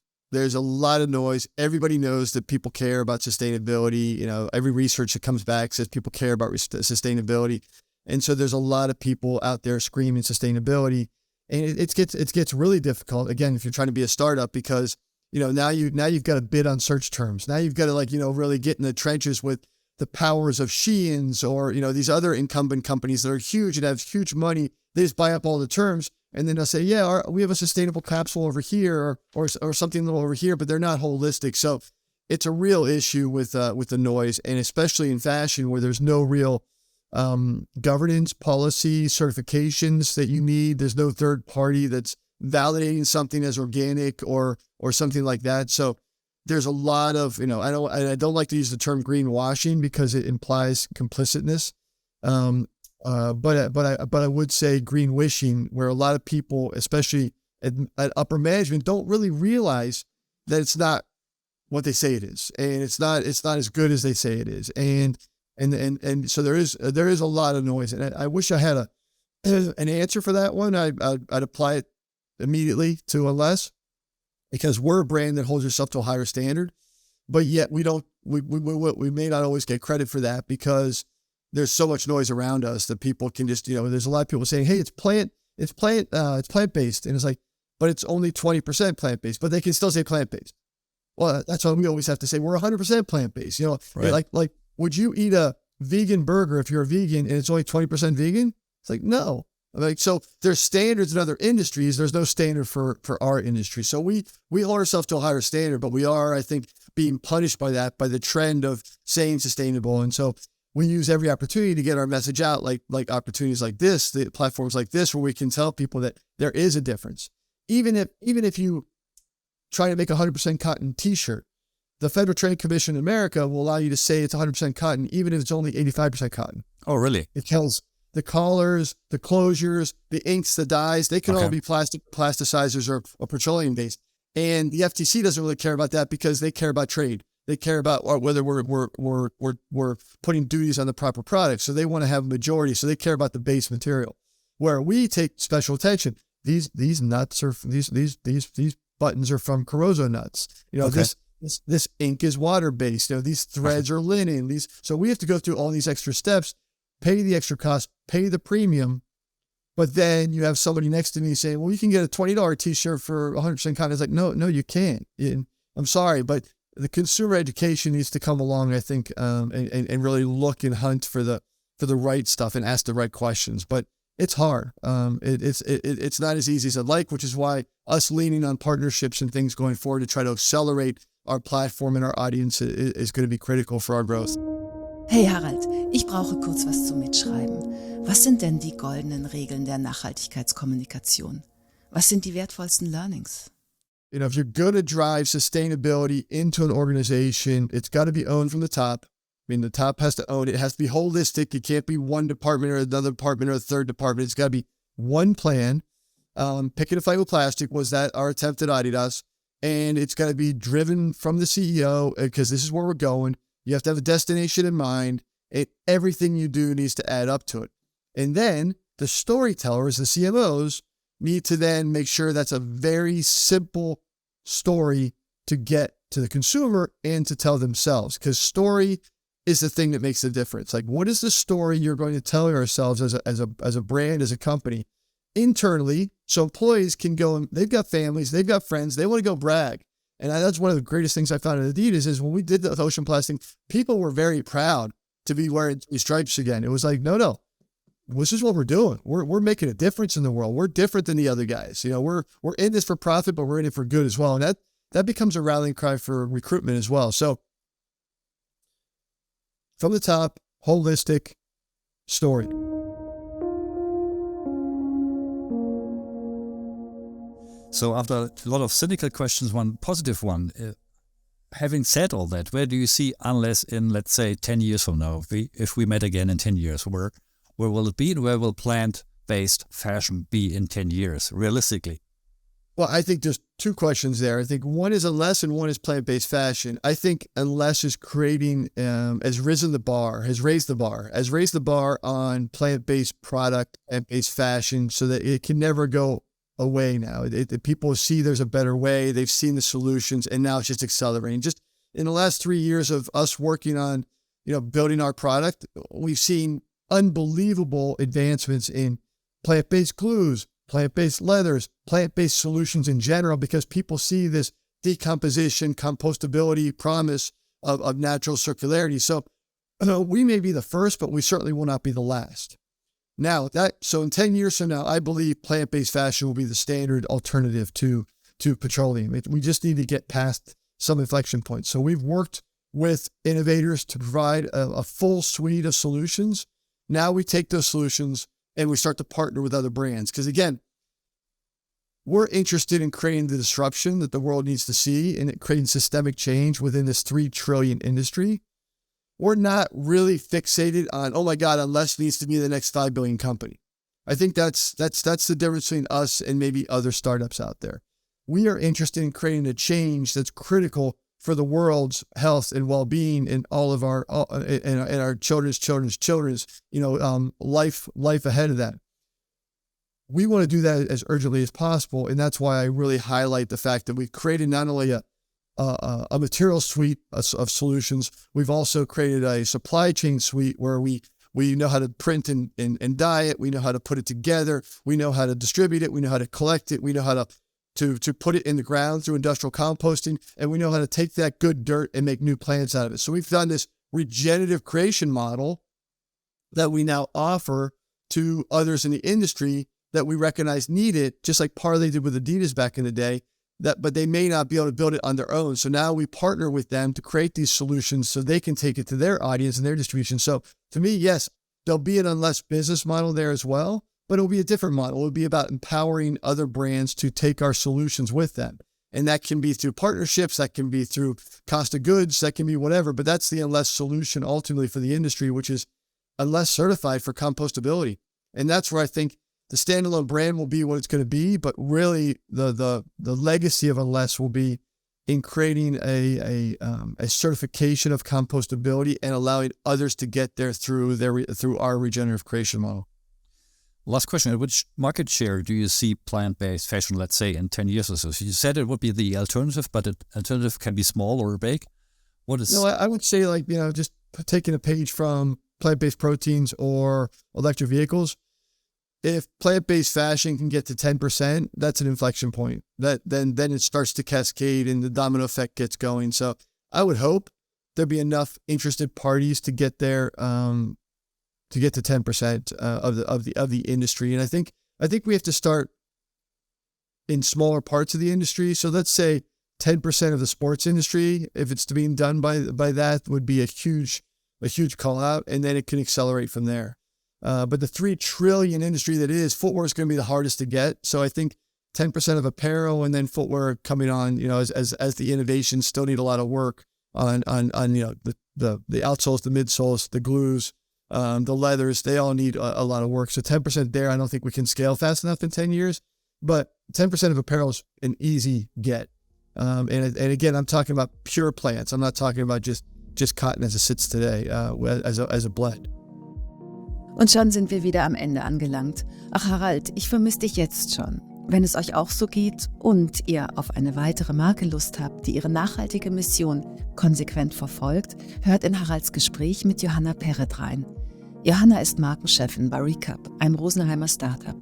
Everybody knows that people care about sustainability. Every research that comes back says people care about sustainability. And so there's a lot of people out there screaming sustainability. And it gets really difficult, again, if you're trying to be a startup, because, now you've got to bid on search terms. Now you've got to really get in the trenches with the powers of Sheins or, these other incumbent companies that are huge and have huge money. They just buy up all the terms. And then they'll say, yeah, we have a sustainable capsule over here or something little over here, but they're not holistic. So it's a real issue with the noise, and especially in fashion where there's no real governance, policy, certifications that you need. There's no third party that's validating something as organic or something like that. So there's a lot of, I don't like to use the term greenwashing because it implies complicitness. But I would say green wishing, where a lot of people, especially at upper management, don't really realize that it's not what they say it is, and it's not as good as they say it is, and so there is a lot of noise, and I wish I had an answer for that one. I'd apply it immediately to Unless, because we're a brand that holds yourself to a higher standard, but yet we may not always get credit for that because there's so much noise around us that people can just, there's a lot of people saying, hey, it's plant-based. And it's like, but it's only 20% plant-based, but they can still say plant-based. Well, that's why we always have to say we're 100% plant-based. Right. Like, would you eat a vegan burger if you're a vegan and it's only 20% vegan? It's like, no. So there's standards in other industries. There's no standard for our industry. So we hold ourselves to a higher standard, but we are, I think, being punished by the trend of saying sustainable. And so we use every opportunity to get our message out, like opportunities like this, the platforms like this, where we can tell people that there is a difference. Even if you try to make a 100% cotton t-shirt, the Federal Trade Commission in America will allow you to say it's 100% cotton, even if it's only 85% cotton. Oh, really? It tells the collars, the closures, the inks, the dyes, they can all be plasticizers or petroleum based. And the FTC doesn't really care about that because they care about trade. They care about whether we're putting duties on the proper product. So they want to have a majority. So they care about the base material. Where we take special attention. These nuts are these buttons are from Carozo nuts. This ink is water based. These threads are linen. So we have to go through all these extra steps, pay the extra cost, pay the premium. But then you have somebody next to me saying, well, you can get a $20 t-shirt for 100% cotton. It's like, no, you can't. I'm sorry, but the consumer education needs to come along, I think, and really look and hunt for the right stuff and ask the right questions. But it's hard. It's not as easy as I'd like, which is why us leaning on partnerships and things going forward to try to accelerate our platform and our audience is going to be critical for our growth. Hey Harald, ich brauche kurz was zum Mitschreiben. Was sind denn die goldenen Regeln der Nachhaltigkeitskommunikation? Was sind die wertvollsten Learnings? If you're going to drive sustainability into an organization, it's got to be owned from the top. The top has to own it. It has to be holistic. It can't be one department or another department or a third department. It's got to be one plan. Picking a fight with plastic was that our attempt at Adidas. And it's got to be driven from the CEO because this is where we're going. You have to have a destination in mind. Everything you do needs to add up to it. And then the storytellers, the CMOs, need to then make sure that's a very simple story to get to the consumer and to tell themselves, because story is the thing that makes the difference. Like, what is the story you're going to tell ourselves as a brand, as a company internally, so employees can go and they've got families, they've got friends, they want to go brag. And that's one of the greatest things I found at Adidas is when we did the ocean plastic, people were very proud to be wearing these stripes again. It was like, no, this is what we're doing. We're making a difference in the world. We're different than the other guys. We're in this for profit, but we're in it for good as well. And that becomes a rallying cry for recruitment as well. So from the top, holistic story. So after a lot of cynical questions, one positive one. Having said all that, where do you see Unless in, let's say, 10 years from now, if we met again in 10 years, where will it be and where will plant-based fashion be in 10 years, realistically? Well, I think there's two questions there. I think one is Unless and one is plant-based fashion. I think Unless is creating, has raised the bar on plant-based product, plant-based fashion, so that it can never go away now. People see there's a better way. They've seen the solutions, and now it's just accelerating. Just in the last 3 years of us working on, building our product, we've seen unbelievable advancements in plant-based glues, plant-based leathers, plant-based solutions in general, because people see this decomposition, compostability promise of natural circularity. So we may be the first, but we certainly will not be the last. So in 10 years from now, I believe plant-based fashion will be the standard alternative to petroleum. We just need to get past some inflection points. So we've worked with innovators to provide a full suite of solutions. Now we take those solutions and we start to partner with other brands. Because again, we're interested in creating the disruption that the world needs to see and creating systemic change within this $3 trillion industry. We're not really fixated on, oh my God, Unless needs to be the next 5 billion company. I think that's the difference between us and maybe other startups out there. We are interested in creating a change that's critical for the world's health and well-being and all of our and our children's life ahead of that. We want to do that as urgently as possible, and that's why I really highlight the fact that we've created not only a material suite of solutions, we've also created a supply chain suite where we know how to print and dye it, we know how to put it together, we know how to distribute it, we know how to collect it, we know how to put it in the ground through industrial composting, and we know how to take that good dirt and make new plants out of it. So we've done this regenerative creation model that we now offer to others in the industry that we recognize need it, just like Parley did with Adidas back in the day, but they may not be able to build it on their own. So now we partner with them to create these solutions so they can take it to their audience and their distribution. So to me, yes, there'll be an Unless business model there as well, but it'll be a different model. It'll be about empowering other brands to take our solutions with them. And that can be through partnerships, that can be through cost of goods, that can be whatever. But that's the Unless solution ultimately for the industry, which is Unless certified for compostability. And that's where I think the standalone brand will be what it's going to be, but really the legacy of Unless will be in creating a certification of compostability and allowing others to get there through our regenerative creation model. Last question, at which market share do you see plant-based fashion, let's say, in 10 years or so? So you said it would be the alternative, but the alternative can be small or big. What is... No, I would say just taking a page from plant-based proteins or electric vehicles. If plant-based fashion can get to 10%, that's an inflection point. Then it starts to cascade and the domino effect gets going. So I would hope there'd be enough interested parties to get there, to get to 10% of the industry. And I think we have to start in smaller parts of the industry. So let's say 10% of the sports industry, if it's being done by that, would be a huge call out, and then it can accelerate from there. But the $3 trillion industry that is, footwear is going to be the hardest to get. So I think 10% of apparel and then footwear coming on, as the innovations still need a lot of work on the outsoles, the midsoles, the glues, the leathers, they all need a lot of work. So 10% there, I don't think we can scale fast enough in 10 years, but 10% of apparel is an easy get. And again, I'm talking about pure plants. I'm not talking about just cotton as it sits today, as a blend. Und schon sind wir wieder am Ende angelangt. Ach Harald, ich vermisse dich jetzt schon. Wenn es euch auch so geht und ihr auf eine weitere Marke Lust habt, die ihre nachhaltige Mission konsequent verfolgt, hört in Haralds Gespräch mit Johanna Perret rein. Johanna ist Markenchefin bei Recap, einem Rosenheimer Startup.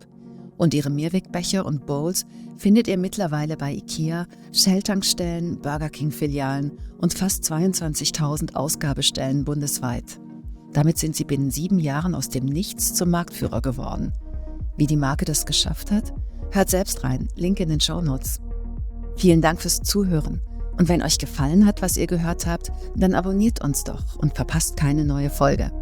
Und ihre Mehrwegbecher und Bowls findet ihr mittlerweile bei IKEA, Shell-Tankstellen, Burger King-Filialen und fast 22.000 Ausgabestellen bundesweit. Damit sind sie binnen 7 Jahren aus dem Nichts zum Marktführer geworden. Wie die Marke das geschafft hat? Hört selbst rein, Link in den Shownotes. Vielen Dank fürs Zuhören. Und wenn euch gefallen hat, was ihr gehört habt, dann abonniert uns doch und verpasst keine neue Folge.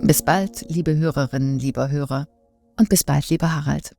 Bis bald, liebe Hörerinnen, lieber Hörer. Und bis bald, lieber Harald.